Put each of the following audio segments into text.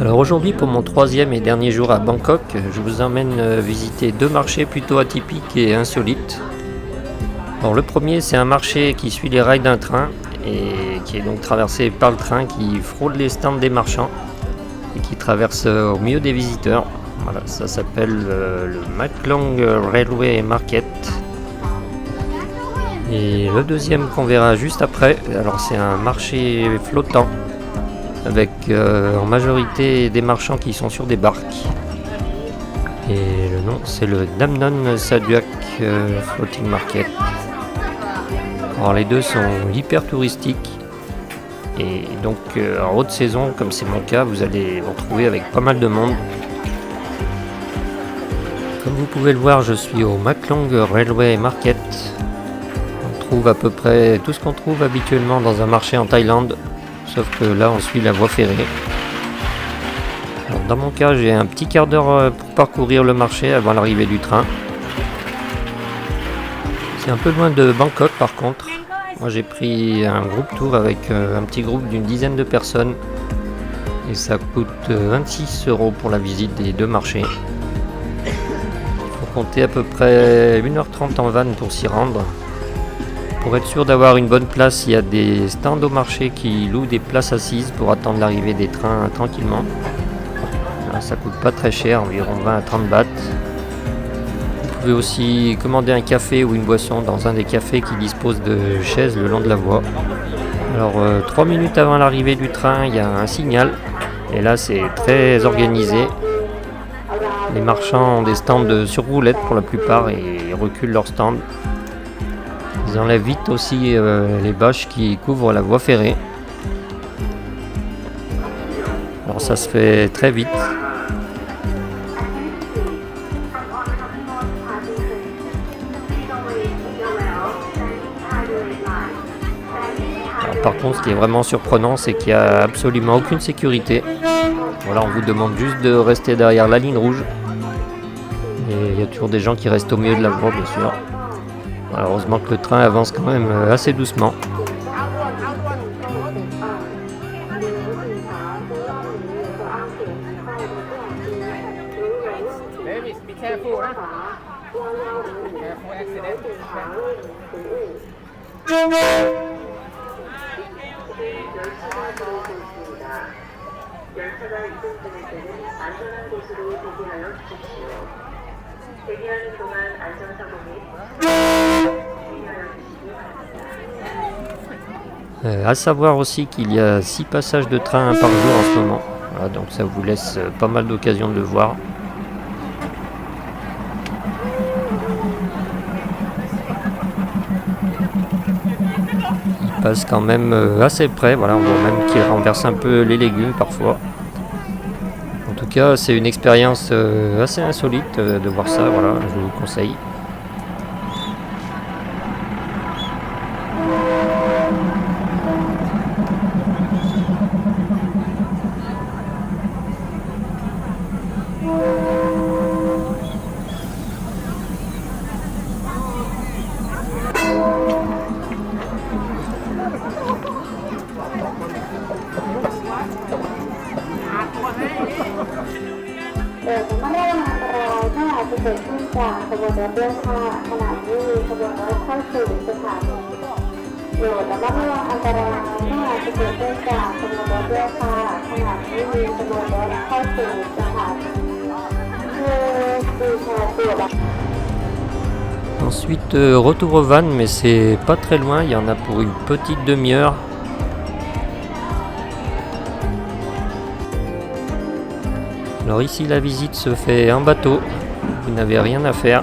Alors aujourd'hui, pour mon troisième et dernier jour à Bangkok, je vous emmène visiter deux marchés plutôt atypiques et insolites. Alors le premier, c'est un marché qui suit les rails d'un train et qui est donc traversé par le train qui frôle les stands des marchands et qui traverse au milieu des visiteurs. Voilà, ça s'appelle le Maklong Railway Market. Et le deuxième qu'on verra juste après, alors c'est un marché flottant avec en majorité des marchands qui sont sur des barques. Et le nom c'est le Damnon Saduak Floating Market. Alors les deux sont hyper touristiques et donc en haute saison, comme c'est mon cas, vous allez vous retrouver avec pas mal de monde. Comme vous pouvez le voir, je suis au Maklong Railway Market. On trouve à peu près tout ce qu'on trouve habituellement dans un marché en Thaïlande, sauf que là on suit la voie ferrée. Alors, dans mon cas, j'ai un petit quart d'heure pour parcourir le marché avant l'arrivée du train. C'est un peu loin de Bangkok par contre. Moi j'ai pris un groupe tour avec un petit groupe d'une dizaine de personnes et ça coûte 26 € pour la visite des deux marchés. Il faut compter à peu près 1h30 en van pour s'y rendre. Pour être sûr d'avoir une bonne place, il y a des stands au marché qui louent des places assises pour attendre l'arrivée des trains tranquillement. Alors, ça coûte pas très cher, environ 20 à 30 bahts. Vous pouvez aussi commander un café ou une boisson dans un des cafés qui dispose de chaises le long de la voie. Alors 3 minutes avant l'arrivée du train, il y a un signal et là c'est très organisé. Les marchands ont des stands sur roulettes pour la plupart et reculent leurs stands. Ils enlèvent vite aussi les bâches qui couvrent la voie ferrée. Alors ça se fait très vite. Par contre, ce qui est vraiment surprenant, c'est qu'il n'y a absolument aucune sécurité. Voilà, on vous demande juste de rester derrière la ligne rouge. Et il y a toujours des gens qui restent au milieu de la voie, bien sûr. Alors, heureusement que le train avance quand même assez doucement. À savoir aussi qu'il y a 6 passages de train par jour en ce moment. Voilà, donc ça vous laisse pas mal d'occasions de le voir. Il passe quand même assez près, voilà, on voit même qu'il renverse un peu les légumes parfois. En tout cas, c'est une expérience assez insolite de voir ça, voilà, je vous conseille. Ensuite, retour au van, mais c'est pas très loin, il y en a pour une petite demi-heure. Alors ici, la visite se fait en bateau, vous n'avez rien à faire.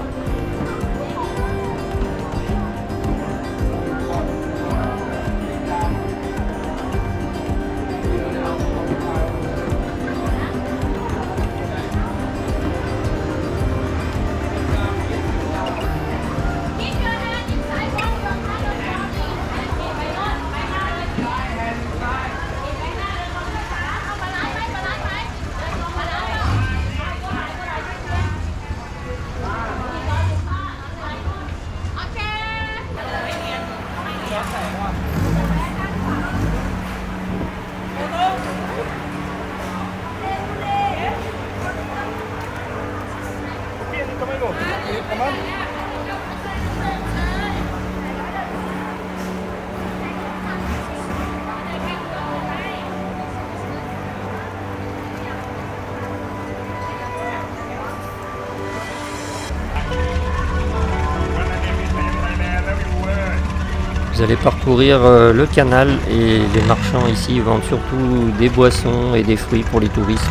Vous allez parcourir le canal et les marchands ici vendent surtout des boissons et des fruits pour les touristes.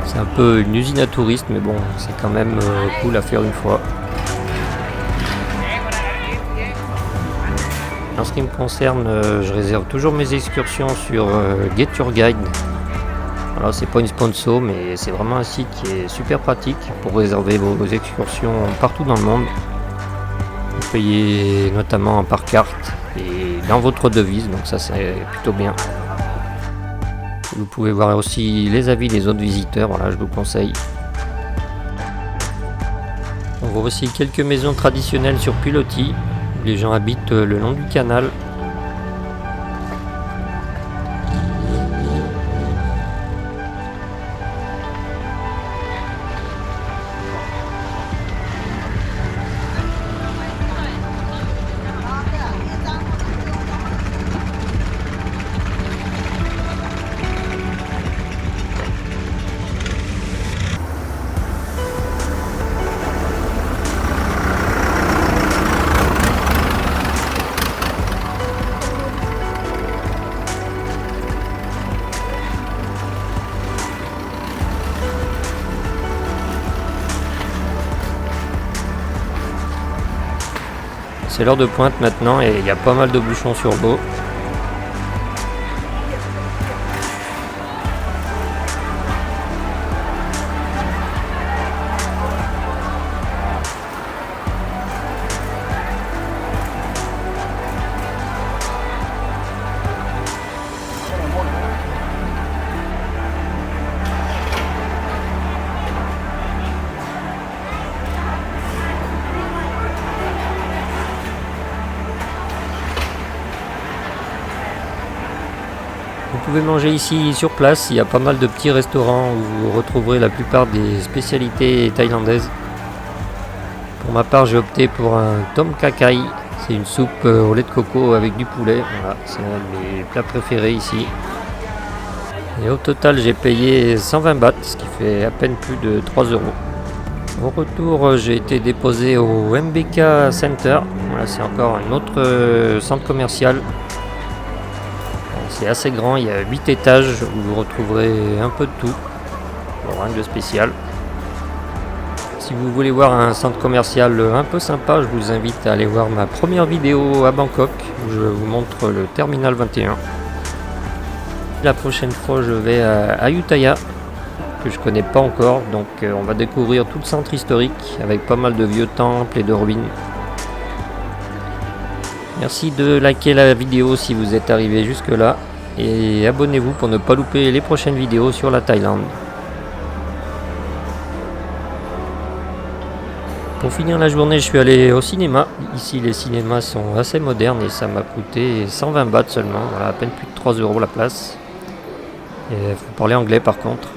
C'est un peu une usine à touristes, mais bon, c'est quand même cool à faire une fois. En ce qui me concerne, je réserve toujours mes excursions sur Get Your Guide. Alors c'est pas une sponsor, mais c'est vraiment un site qui est super pratique pour réserver vos excursions partout dans le monde. Vous payez notamment par carte et dans votre devise, donc ça c'est plutôt bien. Vous pouvez voir aussi les avis des autres visiteurs, voilà, je vous conseille. On voit aussi quelques maisons traditionnelles sur pilotis. Les gens habitent le long du canal. C'est l'heure de pointe maintenant et il y a pas mal de bouchons sur l'eau. Vous pouvez manger ici sur place, il y a pas mal de petits restaurants où vous retrouverez la plupart des spécialités thaïlandaises. Pour ma part, j'ai opté pour un tom kha kai, c'est une soupe au lait de coco avec du poulet, voilà, c'est un de mes plats préférés ici. Et au total, j'ai payé 120 bahts, ce qui fait à peine plus de 3 euros. Au retour, j'ai été déposé au MBK Center, voilà, c'est encore un autre centre commercial. C'est assez grand, il y a 8 étages où vous retrouverez un peu de tout, rien de spécial. Si vous voulez voir un centre commercial un peu sympa, je vous invite à aller voir ma première vidéo à Bangkok où je vous montre le terminal 21. La prochaine fois je vais à Ayutthaya que je connais pas encore, donc on va découvrir tout le centre historique avec pas mal de vieux temples et de ruines. Merci de liker la vidéo si vous êtes arrivé jusque là et abonnez-vous pour ne pas louper les prochaines vidéos sur la Thaïlande. Pour finir la journée, je suis allé au cinéma. Ici les cinémas sont assez modernes et ça m'a coûté 120 bahts seulement, voilà, à peine plus de 3 euros la place. Et il faut parler anglais par contre.